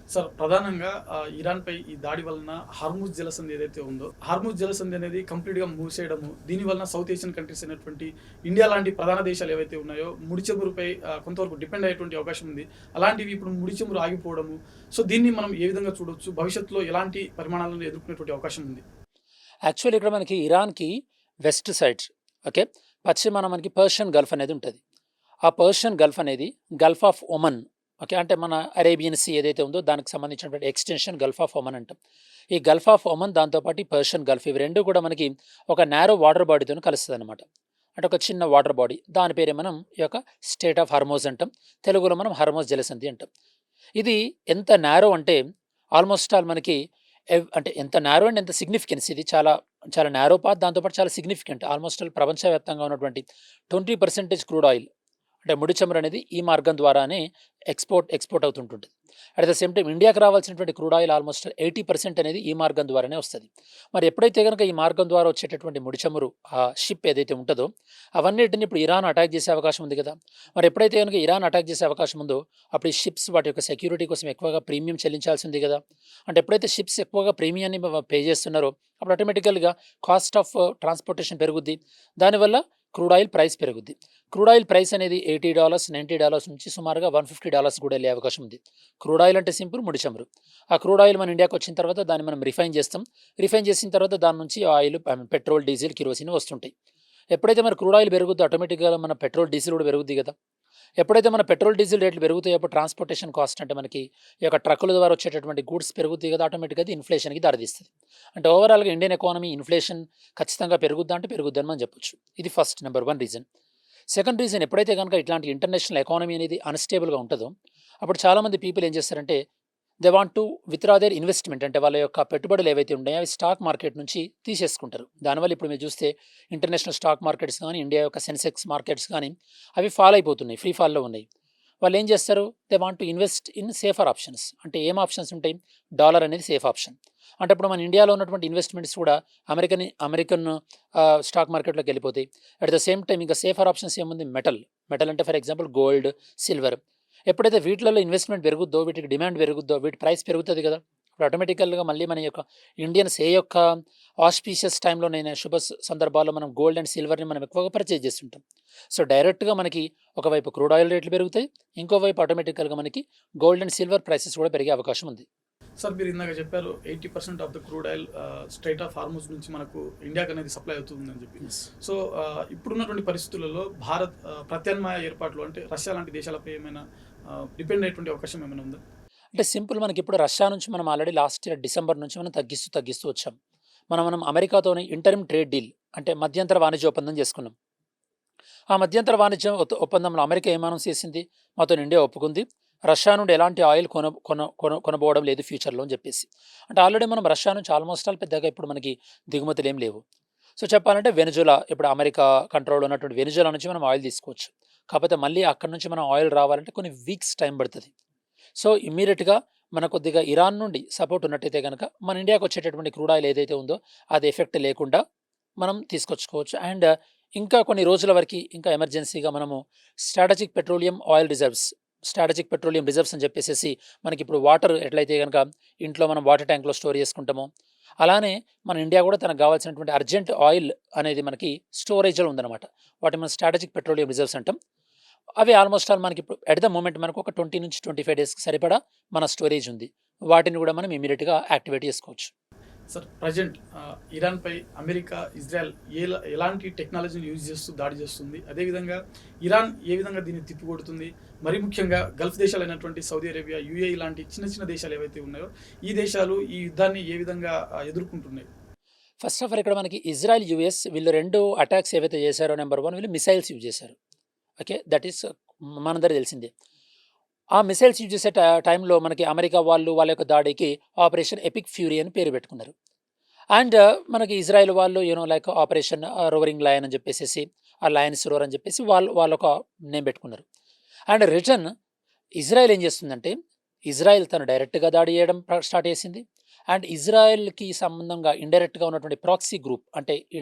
Sir ప్రధానంగా ఇరాన్‌పై ఈ దాడి వలన హార్ముజ్ జలసంధి ఏదైతే ఉందో, హార్ముజ్ జలసంధి అనేది కంప్లీట్‌గా మూసేయడము, దీని వలన సౌత్ ఏషియన్ కంట్రీస్ అయినటువంటి ఇండియా లాంటి ప్రధాన దేశాలు ఏవైతే ఉన్నాయో, ముడి చమురుపై కొంతవరకు డిపెండ్ అయ్యేటువంటి అవకాశం ఉంది. అలాంటివి ఇప్పుడు ముడి చమురు ఆగిపోవడము, సో దీన్ని మనం ఏ విధంగా చూడొచ్చు? భవిష్యత్తులో ఎలాంటి పరిమాణాలను ఎదుర్కొనేటువంటి అవకాశం ఉంది? యాక్చువల్లీ ఇక్కడ మనకి ఇరాన్‌కి వెస్ట్ సైడ్ ఓకే. పశ్చిమాన మనకి పర్షియన్ గల్ఫ్ అనేది ఉంటది. ఆ పర్షియన్ గల్ఫ్ అనేది గల్ఫ్ ఆఫ్ ఒమన్ ఓకే. అంటే మన అరేబియన్ సీ ఏదైతే ఉందో దానికి సంబంధించినటువంటి ఎక్స్‌టెన్షన్ గల్ఫ్ ఆఫ్ ఒమన్ అంటాం. ఈ గల్ఫ్ ఆఫ్ ఒమన్ దాంతో పాటు ఈ పర్షియన్ గల్ఫ్ ఇవి 2 కూడా మనకి ఒక నారో వాటర్ బాడీతోని కలుస్తదనమాట. అంటే ఒక చిన్న వాటర్ బాడీ. దాని పేరే మనం ఈ యొక్క స్టేట్ ఆఫ్ హర్మోజ్ అంటాం. తెలుగులో మనం హర్మోజ్ జలసంధి అంటాం. ఇది ఎంత నారో అంటే ఆల్మోస్ట్ ఆల్ మనకి అంటే ఎంత నారో అండ్ ఎంత సిగ్నిఫికెన్స్ ఇది చాలా చాలా నారో పాత్ దాంతో పాటు చాలా సిగ్నిఫికెంట్. ఆల్మోస్ట్ ఆల్ ప్రపంచవ్యాప్తంగా ఉన్నటువంటి 20% క్రూడ్ ఆయిల్ అంటే ముడి చమురు అనేది ఈ మార్గం ద్వారానే ఎక్స్‌పోర్ట్ అవుతుంటుంది. అట్ ద సేమ్ టైమ్ ఇండియాకి రావాల్సినటువంటి క్రూడ్ ఆయిల్ ఆల్మోస్ట్ 80% అనేది ఈ మార్గం ద్వారానే వస్తది. మరి ఎప్పుడైతే గనుక ఈ మార్గం ద్వారా వచ్చేటటువంటి ముడి చమురు షిప్ ఏదైతే ఉంటదో అవన్నిటిని ఇప్పుడు ఇరాన్ అటాక్ చేసే అవకాశం ఉంది కదా! మరి ఎప్పుడైతే గనుక ఇరాన్ అటాక్ చేసే అవకాశం ఉందో అప్పుడు ఈ షిప్స్ వాటి యొక్క సెక్యూరిటీ కోసం ఎక్కువగా ప్రీమియం చెల్లించాల్సి ఉంది కదా! అంటే ఎప్పుడైతే షిప్స్ ఎక్కువగా ప్రీమియాన్ని పే చేస్తున్నారో అప్పుడు ఆటోమేటికల్‌గా కాస్ట్ ఆఫ్ ట్రాన్స్‌పోర్టేషన్ పెరుగుద్ది. దానివల్ల క్రూడ్ ఆయిల్ ప్రైస్ పెరుగుద్ది. క్రూడ్ ఆయిల్ ప్రైస్ అనేది $80, $90 నుంచి సుమారుగా $150 కూడా వెళ్ళే అవకాశం ఉంది. క్రూడ్ ఆయిల్ అంటే సింపుల్ ముడి చమురు. ఆ క్రూడ్ ఆయిల్ మన ఇండియాకి వచ్చిన తర్వాత దాన్ని మనం రిఫైన్ చేస్తాం. రిఫైన్ చేసిన తర్వాత దాని నుంచి ఆయిల్ పెట్రోల్, డీజిల్, కిరోసిన్ వస్తుంటాయి. ఎప్పుడైతే మన క్రూడ్ ఆయిల్ పెరుగుద్దో ఆటోమేటిక్‌గా మన పెట్రోల్, డీజిల్ కూడా పెరుగుద్ది కదా! ఎప్పుడైతే మన పెట్రోల్, డీజిల్ రేట్లు పెరుగుతాయో అప్పుడు ట్రాన్స్‌పోర్టేషన్ కాస్ట్ అంటే మనకి ఈ యొక్క ట్రక్కుల ద్వారా వచ్చేటటువంటి గూడ్స్ పెరుగుతాయి కదా! ఆటోమేటిక్‌గా అది ఇన్‌ఫ్లేషన్‌కి దారితీస్తది. అంటే ఓవరాల్‌గా ఇండియన్ ఎకానమీ ఇన్‌ఫ్లేషన్ ఖచ్చితంగా పెరుగుద్దా అంటే పెరుగుద్దని మనం చెప్పొచ్చు. ఇది first number 1 reason. Second reason ఎప్పుడైతే గనుక ఇట్లాంటి ఇంటర్నేషనల్ ఎకానమీ అనేది అన్‌స్టేబుల్‌గా ఉంటదో అప్పుడు చాలామంది పీపుల్ ఏం చేస్తారంటే they want to withdraw their investment అంటే వాళ్ళ యొక్క పెట్టుబడులు ఏవైతే ఉన్నాయో అవి స్టాక్ మార్కెట్ నుంచి తీసేసుకుంటారు. దానివల్ల ఇప్పుడు మీరు చూస్తే ఇంటర్నేషనల్ స్టాక్ మార్కెట్స్ గానీ, ఇండియా యొక్క సెన్సెక్స్ మార్కెట్స్ గానీ అవి ఫాల్ అయిపోతున్నాయి. ఫ్రీ ఫాల్‌లో ఉన్నాయి. వాళ్ళేం చేస్తారు? They want to invest in safer options. అంటే ఏం ఆప్షన్స్ ఉంటాయి? డాలర్ అనేది సేఫ్ ఆప్షన్. అంటే ఇప్పుడు మన ఇండియాలో ఉన్నటువంటి ఇన్వెస్ట్‌మెంట్స్ కూడా అమెరికన్ స్టాక్ మార్కెట్‌లోకి వెళ్ళిపోతాయి. అట్ ద సేమ్ టైమ్ ఇంకా సేఫర్ ఆప్షన్స్ ఏముంది? మెటల్. మెటల్ అంటే ఫర్ ఎగ్జాంపుల్ గోల్డ్, సిల్వర్. ఎప్పుడైతే వీటిలలో ఇన్వెస్ట్‌మెంట్ పెరుగుద్దో, వీటికి డిమాండ్ పెరుగుద్దో, వీటి ప్రైస్ పెరుగుతది కదా! ఇప్పుడు ఆటోమేటికల్‌గా మళ్ళీ మన యొక్క ఇండియన్స్ ఏ యొక్క ఆస్పీషియస్ టైమ్‌లోనైనా సందర్భాల్లో మనం గోల్డ్ అండ్ సిల్వర్‌ని మనం ఎక్కువగా పర్చేజ్ చేస్తుంటాం. సో, డైరెక్ట్‌గా మనకి ఒకవైపు క్రూడ్ ఆయిల్ రేట్లు పెరుగుతాయి. ఇంకోవైపు ఆటోమేటికల్‌గా మనకి గోల్డ్ అండ్ సిల్వర్ ప్రైసెస్ కూడా పెరిగే అవకాశం ఉంది. సార్ మీరు ఇందాక చెప్పారు 80% of the crude oil strait of Hormuz నుంచి మనకు ఇండియాకనేది సప్లై అవుతుందని చెప్పి. యెస్. సో, ఇప్పుడున్నటువంటి పరిస్థితులలో భారత్ ప్రత్యామ్నాయ ఏర్పాట్లు అంటే రష్యా లాంటి దేశాలపై ఏమైనా డిపెండ్ అయ్యేటువంటి అవకాశం ఏమైనా ఉందా? అంటే సింపుల్ మనకిప్పుడు రష్యా నుంచి మనం ఆల్రెడీ లాస్ట్ ఇయర్ డిసెంబర్ నుంచి మనం తగ్గిస్తూ వచ్చాం. మనం అమెరికాతోని ఇంటరిమ్ ట్రేడ్ డీల్ అంటే మధ్యంతర వాణిజ్య ఒప్పందం చేసుకున్నాం. ఆ మధ్యంతర వాణిజ్య ఒప్పందంలో అమెరికా ఏం అనౌన్స్ చేసింది? మాతోని ఇండియా ఒప్పుకుంది. రష్యా నుండి ఎలాంటి ఆయిల్ కొన కొన కొన కొనబోవడం లేదు ఫ్యూచర్‌లో అని చెప్పేసి. అంటే ఆల్రెడీ మనం రష్యా నుంచి ఆల్మోస్ట్ ఆల్ పెద్దగా ఇప్పుడు మనకి దిగుమతులేం లేవు. సో, చెప్పాలంటే వెనెజులా ఇప్పుడు అమెరికా కంట్రోల్‌లో ఉన్నటువంటి వెనెజులా నుంచి మనం ఆయిల్ తీసుకోవచ్చు. కాకపోతే మళ్ళీ అక్కడి నుంచి మనం ఆయిల్ రావాలంటే కొన్ని వీక్స్ టైం పడతది. సో, ఇమ్మీడియేట్‌గా మన కొద్దిగా ఇరాన్ నుండి సపోర్ట్ ఉన్నట్టయితే గనక మన ఇండియాకి వచ్చేటటువంటి క్రూడ్ ఆయిల్ ఏదైతే ఉందో అది ఎఫెక్ట్ లేకుండా మనం తీసుకొచ్చుకోవచ్చు. అండ్ ఇంకా కొన్ని రోజుల వరకి ఇంకా ఎమర్జెన్సీగా మనము స్ట్రాటజిక్ పెట్రోలియం రిజర్వ్స్ అని చెప్పేసేసి మనకిప్పుడు వాటర్ ఎట్లయితే గనక ఇంట్లో మనం వాటర్ ట్యాంక్‌లో స్టోర్ చేసుకుంటామో, అలానే మన ఇండియా కూడా తనకు కావాల్సినటువంటి అర్జెంట్ ఆయిల్ అనేది మనకి స్టోరేజ్‌లో ఉందన్నమాట. వాటిని మనం స్ట్రాటజిక్ పెట్రోలియం రిజర్వ్స్ అంటాం. అవి ఆల్మోస్ట్ ఆల్ మనకిప్పుడు ఎట్ ద మూమెంట్ మనకు ఒక 20-25 డేస్‌కి సరిపడా మన స్టోరేజ్ ఉంది. వాటిని కూడా మనం ఇమ్మీడియేట్‌గా యాక్టివేట్ చేసుకోవచ్చు. సార్ ప్రెజెంట్ ఇరాన్‌పై అమెరికా, ఇజ్రాయెల్ ఎలాంటి టెక్నాలజీని యూజ్ చేస్తూ దాడి చేస్తుంది? అదేవిధంగా ఇరాన్ ఏ విధంగా దీన్ని తిప్పికొడుతుంది? మరీ ముఖ్యంగా గల్ఫ్ దేశాలైనటువంటి సౌదీ అరేబియా, యూఏఈ లాంటి చిన్న చిన్న దేశాలు ఏవైతే ఉన్నాయో, ఈ దేశాలు ఈ యుద్ధాన్ని ఏ విధంగా ఎదుర్కొంటున్నాయి? ఫస్ట్ ఆఫ్ ఆల్ ఇక్కడ మనకి ఇజ్రాయెల్, యూఎస్ వీళ్ళు 2 అటాక్స్ ఏవైతే చేశారో నంబర్ 1 వీళ్ళు మిసైల్స్ యూజ్ చేశారు. ఓకే. దట్ ఈస్ మనందరికీ తెలిసిందే. ఆ మిసైల్స్ యూజ్ చేసే టైంలో మనకి అమెరికా వాళ్ళు వాళ్ళ యొక్క దాడికి ఆపరేషన్ ఎపిక్ ఫ్యూరీ అని పేరు పెట్టుకున్నారు. అండ్ మనకి ఇజ్రాయెల్ వాళ్ళు లైక్ ఆపరేషన్ రోవరింగ్ లయన్ అని చెప్పేసేసి ఆ లయన్స్ రోర్ అని చెప్పేసి వాళ్ళొక నేమ్ పెట్టుకున్నారు. అండ్ రిటర్న్ ఇజ్రాయెల్ ఏం చేస్తుందంటే ఇజ్రాయెల్ తను డైరెక్ట్‌గా దాడి చేయడం స్టార్ట్ చేసింది. అండ్ ఇజ్రాయెల్‌కి సంబంధంగా ఇండైరెక్ట్‌గా ఉన్నటువంటి ప్రాక్సీ గ్రూప్ అంటే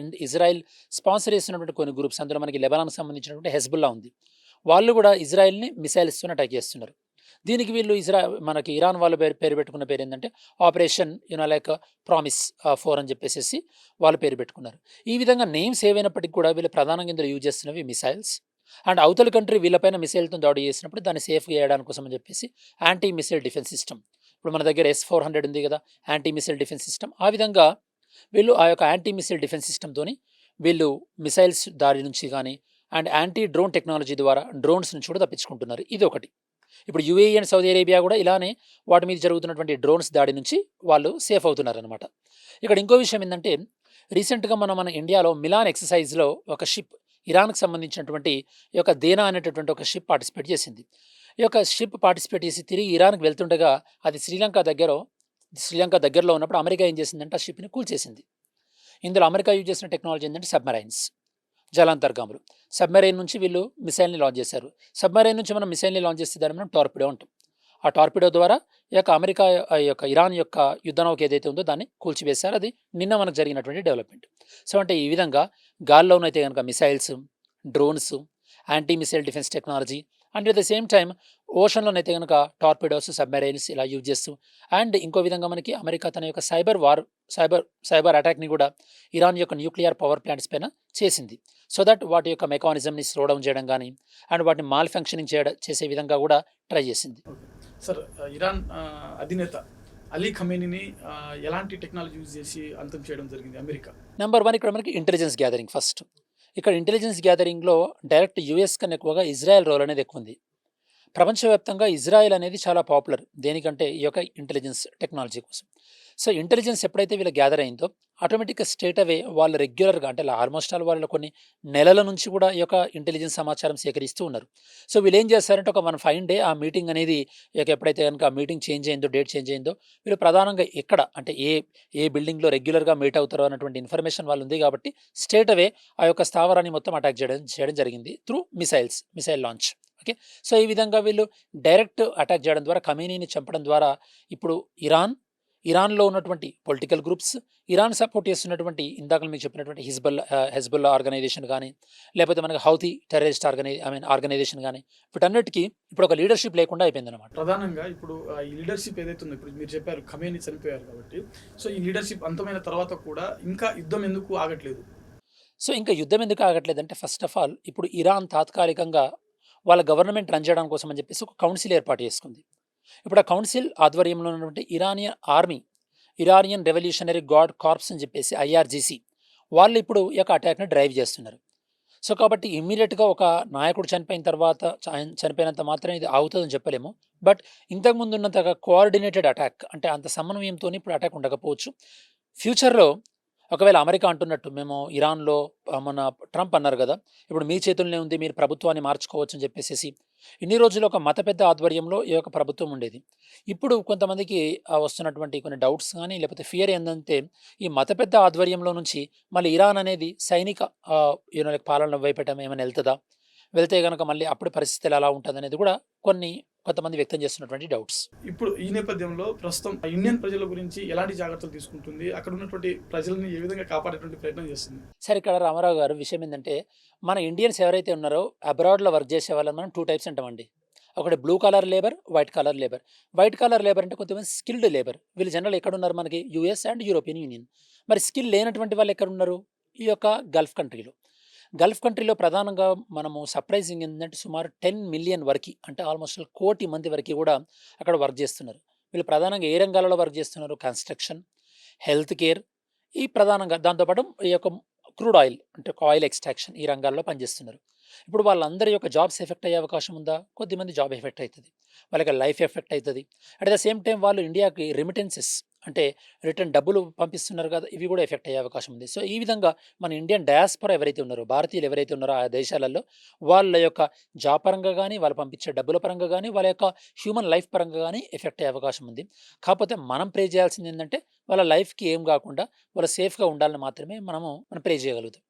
ఇజ్రాయెల్ స్పాన్సర్ చేస్తున్నటువంటి కొన్ని గ్రూప్స్ అందులో మనకి లెబనాన్‌కి సంబంధించినటువంటి హెజ్బుల్లా ఉంది. వాళ్ళు కూడా ఇజ్రాయెల్‌ని మిసైల్స్‌తోని అటాక్ చేస్తున్నారు. దీనికి వీళ్ళు మనకి ఇరాన్ వాళ్ళు పేరు పెట్టుకున్న పేరు ఏంటంటే ఆపరేషన్ లైక్ ప్రామిస్ 4 అని చెప్పేసి వాళ్ళు పేరు పెట్టుకున్నారు. ఈ విధంగా నేమ్స్ ఏవైనప్పటికీ కూడా వీళ్ళు ప్రధానంగా ఇందులో యూజ్ చేస్తున్నవి మిసైల్స్. అండ్ అవతల కంట్రీ వీళ్ళపైన మిసైల్తో దాడి చేసినప్పుడు దాన్ని సేఫ్గా చేయడానికి కోసం అని చెప్పేసి యాంటీ మిసైల్ డిఫెన్స్ సిస్టమ్. ఇప్పుడు మన దగ్గర S-400 ఉంది కదా, యాంటీ మిసైల్ డిఫెన్స్ సిస్టమ్. ఆ విధంగా వీళ్ళు ఆ యొక్క యాంటీ మిసైల్ డిఫెన్స్ సిస్టమ్తోని వీళ్ళు మిసైల్స్ దాడి నుంచి కానీ అండ్ యాంటీ డ్రోన్ టెక్నాలజీ ద్వారా డ్రోన్స్ నుంచి కూడా తప్పించుకుంటున్నారు. ఇది ఒకటి. ఇప్పుడు యూఏఈ అండ్ సౌదీ అరేబియా కూడా ఇలానే వాటి మీద జరుగుతున్నటువంటి డ్రోన్స్ దాడి నుంచి వాళ్ళు సేఫ్ అవుతున్నారనమాట. ఇక్కడ ఇంకో విషయం ఏంటంటే రీసెంట్గా మన ఇండియాలో మిలాన్ ఎక్సర్సైజ్లో ఒక షిప్ ఇరాన్కి సంబంధించినటువంటి ఈ యొక్క దేనా అనేటటువంటి ఒక షిప్ పార్టిసిపేట్ చేసింది. ఈ యొక్క షిప్ పార్టిసిపేట్ చేసి తిరిగి ఇరాన్కి వెళ్తుండగా అది శ్రీలంక దగ్గరలో ఉన్నప్పుడు అమెరికా ఏం చేసిందంటే ఆ షిప్ని కూల్చేసింది. ఇందులో అమెరికా యూజ్ చేసిన టెక్నాలజీ ఏంటంటే సబ్మెరైన్స్, జలాంతర్గాములు. సబ్మెరైన్ నుంచి వీళ్ళు మిసైల్ని లాంచ్ చేశారు. సబ్మెరైన్ నుంచి మనం మిసైల్ని లాంచ్ చేస్తే దాన్ని మనం టార్పిడో అంటాం. ఆ టార్పిడో ద్వారా ఈ యొక్క అమెరికా ఈ యొక్క ఇరాన్ యొక్క యుద్ధ నౌక ఏదైతే ఉందో దాన్ని కూల్చివేశారు. అది నిన్న మనకు జరిగినటువంటి డెవలప్మెంట్. సో అంటే ఈ విధంగా గాల్లోనైతే కనుక missiles, drones, anti missile defence technology and at the same time ఓషన్లోనైతే కనుక టార్పిడోస్, సబ్మెరైన్స్ ఇలా యూజ్ చేస్తూ అండ్ ఇంకో విధంగా మనకి అమెరికా తన యొక్క సైబర్ అటాక్ని కూడా ఇరాన్ యొక్క న్యూక్లియర్ పవర్ ప్లాంట్స్ పైన చేసింది. సో దట్ వాటి యొక్క మెకానిజంని స్లో డౌన్ చేయడం కానీ అండ్ వాటిని మాల్ ఫంక్షనింగ్ చేసే విధంగా కూడా ట్రై చేసింది. సార్, ఇరాన్ అధినేత అలీ ఖమేనీని ఎలాంటి టెక్నాలజీ యూజ్ చేసి అంతం చేయడం జరిగింది అమెరికా? నెంబర్ 1 ఇక్కడ మనకి ఇంటెలిజెన్స్ గ్యాదరింగ్ ఫస్ట్. ఇక్కడ ఇంటెలిజెన్స్ గ్యాదరింగ్లో డైరెక్ట్ యూఎస్ కన్నా ఎక్కువగా ఇజ్రాయెల్ రోల్ అనేది ఎక్కువ ఉంది. ప్రపంచవ్యాప్తంగా ఇజ్రాయెల్ అనేది చాలా పాపులర్ దేనికంటే ఈ యొక్క ఇంటెలిజెన్స్ టెక్నాలజీ కోసం. సో ఇంటెలిజెన్స్ ఎప్పుడైతే వీళ్ళు గ్యాదర్ అయిందో ఆటోమేటిక్గా స్ట్రేట్ అవే వాళ్ళు రెగ్యులర్గా అంటే ఆల్మోస్ట్ ఆల్ వాళ్ళు కొన్ని నెలల నుంచి కూడా ఈ యొక్క ఇంటెలిజెన్స్ సమాచారం సేకరిస్తూ ఉన్నారు. సో వీళ్ళు ఏం చేస్తారంటే ఒక 1 డే ఆ మీటింగ్ అనేది ఎప్పుడైతే కనుక ఆ మీటింగ్ డేట్ చేంజ్ అయిందో వీళ్ళు ప్రధానంగా ఎక్కడ అంటే ఏ బిల్డింగ్లో రెగ్యులర్గా మీట్ అవుతారో అన్నటువంటి ఇన్ఫర్మేషన్ వాళ్ళు ఉంది కాబట్టి స్ట్రేట్ అవే ఆ యొక్క స్థావరాన్ని మొత్తం అటాక్ చేయడం జరిగింది through missile launch. Okay, so ఈ విధంగా వీళ్ళు డైరెక్ట్ అటాక్ చేయడం ద్వారా ఖమేనీని చంపడం ద్వారా ఇప్పుడు ఇరాన్లో ఉన్నటువంటి పొలిటికల్ గ్రూప్స్, ఇరాన్ సపోర్ట్ చేస్తున్నటువంటి ఇందాక మీకు చెప్పినటువంటి హెజ్బుల్లా ఆర్గనైజేషన్ కానీ లేకపోతే మనకి హౌతీ టెర్రరిస్ట్ ఆర్గనైజేషన్ కానీ వీటన్నిటికీ ఇప్పుడు ఒక లీడర్షిప్ లేకుండా అయిపోయింది అనమాట. ప్రధానంగా ఇప్పుడు ఈ లీడర్షిప్ ఏదైతే ఉందో ఇప్పుడు మీరు చెప్పారు ఖమేనీ చనిపోయారు కాబట్టి, సో ఈ లీడర్షిప్ అంతమైన తర్వాత కూడా ఇంకా యుద్ధం ఎందుకు ఆగట్లేదు? సో ఇంకా యుద్ధం ఎందుకు ఆగట్లేదంటే ఫస్ట్ ఆఫ్ ఆల్ ఇప్పుడు ఇరాన్ తాత్కాలికంగా వాళ్ళ గవర్నమెంట్ రన్ చేయడం కోసం అని చెప్పేసి ఒక కౌన్సిల్ ఏర్పాటు చేసుకుంది. ఇప్పుడు ఆ కౌన్సిల్ ఆధ్వర్యంలో ఉన్నటువంటి ఇరానియన్ రెవల్యూషనరీ గార్డ్ కార్ప్స్ అని చెప్పేసి IRGC వాళ్ళు ఇప్పుడు ఈ యొక్క అటాక్ని డ్రైవ్ చేస్తున్నారు. సో కాబట్టి ఇమ్మీడియట్గా ఒక నాయకుడు చనిపోయినంత మాత్రం ఇది ఆగుతుందని చెప్పలేము. బట్ ఇంతకుముందు ఉన్నంతగా కోఆర్డినేటెడ్ అటాక్ అంటే అంత సమన్వయంతో ఇప్పుడు అటాక్ ఉండకపోవచ్చు. ఫ్యూచర్లో ఒకవేళ అమెరికా అంటున్నట్టు మేము ఇరాన్లో మన ట్రంప్ అన్నారు కదా, ఇప్పుడు మీ చేతుల్లోనే ఉంది, మీరు ప్రభుత్వాన్ని మార్చుకోవచ్చు అని చెప్పేసి ఇన్ని రోజులు ఒక మత పెద్ద ఆధ్వర్యంలో ఈ యొక్క ప్రభుత్వం ఉండేది. ఇప్పుడు కొంతమందికి వస్తున్నటువంటి కొన్ని డౌట్స్ కానీ లేకపోతే ఫియర్ ఏంటంటే ఈ మత పెద్ద ఆధ్వర్యంలో నుంచి మళ్ళీ ఇరాన్ అనేది సైనిక పాలన వైపటం ఏమైనా వెళ్తే కనుక మళ్ళీ అప్పుడు పరిస్థితులు ఎలా ఉంటుంది అనేది కూడా కొంతమంది వ్యక్తం చేస్తున్నటువంటి డౌట్స్. ఇప్పుడు ఈ నేపథ్యంలో ప్రస్తుతం ఇండియన్ ప్రజల గురించి ఎలాంటి జాగ్రత్తలు తీసుకుంటుంది, అక్కడ ఉన్నటువంటి ప్రజల్ని ఏ విధంగా కాపాడేటువంటి ప్రయత్నం చేస్తుంది? సరే, ఇక్కడ రామారావు గారు విషయం ఏంటంటే మన ఇండియన్స్ ఎవరైతే ఉన్నారో అబ్రాడ్లో వర్క్ చేసే వాళ్ళని మనం 2 టైప్స్ అంటామండి. ఒకటి blue colour labour, white colour labour. White colour labour అంటే కొంతమంది స్కిల్డ్ లేబర్. వీళ్ళు జనరల్ ఎక్కడ ఉన్నారు మనకి US అండ్ యూరోపియన్ యూనియన్. మరి స్కిల్ లేనటువంటి వాళ్ళు ఎక్కడ ఉన్నారు? ఈ యొక్క గల్ఫ్ కంట్రీలో ప్రధానంగా మనము సర్ప్రైజింగ్ ఏంటంటే సుమారు 10 మిలియన్ వరకు అంటే ఆల్మోస్ట్ 1 కోటి మంది వరకు కూడా అక్కడ వర్క్ చేస్తున్నారు. వీళ్ళు ప్రధానంగా ఏ రంగాలలో వర్క్ చేస్తున్నారు? కన్స్ట్రక్షన్, హెల్త్ కేర్, ఈ ప్రధానంగా దాంతోపాటు ఈ యొక్క క్రూడ్ ఆయిల్ అంటే ఆయిల్ ఎక్స్ట్రాక్షన్ ఈ రంగాల్లో పనిచేస్తున్నారు. ఇప్పుడు వాళ్ళందరి యొక్క జాబ్స్ ఎఫెక్ట్ అయ్యే అవకాశం ఉందా? కొద్దిమంది జాబ్ ఎఫెక్ట్ అవుతుంది, వాళ్ళకి లైఫ్ ఎఫెక్ట్ అవుతుంది. అట్ ద సేమ్ టైం వాళ్ళు ఇండియాకి రెమిటెన్సెస్ అంటే రిటర్న్ డబ్బులు పంపిస్తున్నారు కదా, ఇవి కూడా ఎఫెక్ట్ అయ్యే అవకాశం ఉంది. సో ఈ విధంగా మన ఇండియన్ డయాస్పోరా ఎవరైతే ఉన్నారో, భారతీయులు ఎవరైతే ఉన్నారో ఆ దేశాలలో వాళ్ళ యొక్క జాబ్ పరంగా కానీ వాళ్ళ పంపించే డబ్బుల పరంగా కానీ వాళ్ళ యొక్క హ్యూమన్ లైఫ్ పరంగా కానీ ఎఫెక్ట్ అయ్యే అవకాశం ఉంది. కాకపోతే మనం ప్రే చేయాల్సింది ఏంటంటే వాళ్ళ లైఫ్కి ఏం కాకుండా వాళ్ళు సేఫ్గా ఉండాలని మాత్రమే మనం ప్రే చేయగలుగుతాం.